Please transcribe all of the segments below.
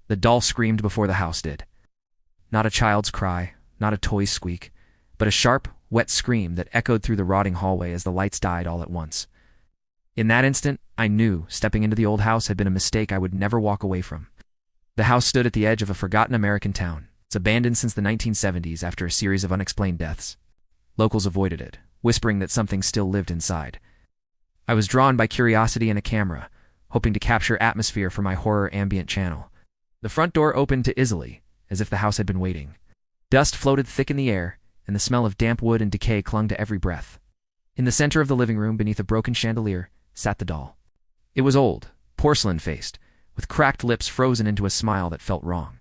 The doll screamed before the house did. Not a child's cry, not a toy's squeak, but a sharp, wet scream that echoed through the rotting hallway as the lights died all at once. In that instant, I knew stepping into the old house had been a mistake I would never walk away from. The house stood at the edge of a forgotten American town. It's abandoned since the 1970s after a series of unexplained deaths. Locals avoided it, whispering that something still lived inside. I was drawn by curiosity and a camera, hoping to capture atmosphere for my Horror Ambient channel. The front door opened easily, as if the house had been waiting. Dust floated thick in the air, and the smell of damp wood and decay clung to every breath. In the center of the living room, beneath a broken chandelier, sat the doll. It was old, porcelain-faced, with cracked lips frozen into a smile that felt wrong.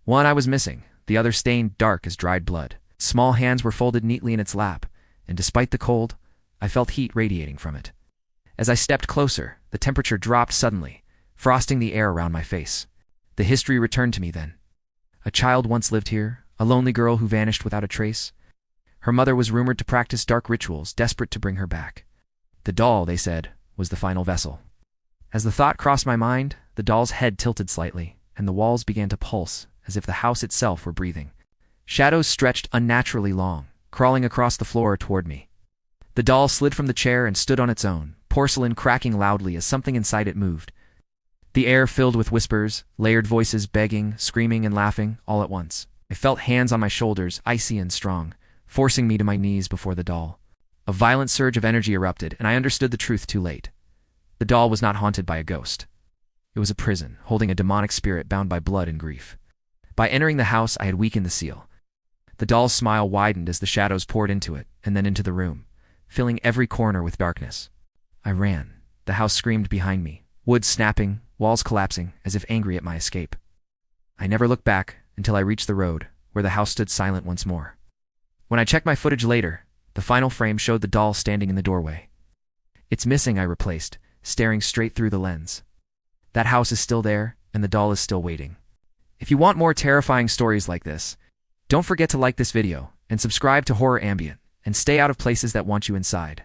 One eye was missing, the other stained dark as dried blood. Small hands were folded neatly in its lap, and despite the cold, I felt heat radiating from it. As I stepped closer, the temperature dropped suddenly, frosting the air around my face. The history returned to me then. A child once lived here, a lonely girl who vanished without a trace. Her mother was rumored to practice dark rituals, desperate to bring her back. The doll, they said, was the final vessel. As the thought crossed my mind, the doll's head tilted slightly, and the walls began to pulse, as if the house itself were breathing. Shadows stretched unnaturally long, crawling across the floor toward me. The doll slid from the chair and stood on its own, porcelain cracking loudly as something inside it moved. The air filled with whispers, layered voices begging, screaming, and laughing, all at once. I felt hands on my shoulders, icy and strong, forcing me to my knees before the doll. A violent surge of energy erupted, and I understood the truth too late. The doll was not haunted by a ghost. It was a prison, holding a demonic spirit bound by blood and grief. By entering the house, I had weakened the seal. The doll's smile widened as the shadows poured into it, and then into the room, filling every corner with darkness. I ran. The house screamed behind me, wood snapping, walls collapsing, as if angry at my escape. I never looked back until I reached the road, where the house stood silent once more. When I checked my footage later, the final frame showed the doll standing in the doorway. "It's missing," I replaced, staring straight through the lens. That house is still there, and the doll is still waiting. If you want more terrifying stories like this, don't forget to like this video, and subscribe to Horror Ambient, and stay out of places that want you inside.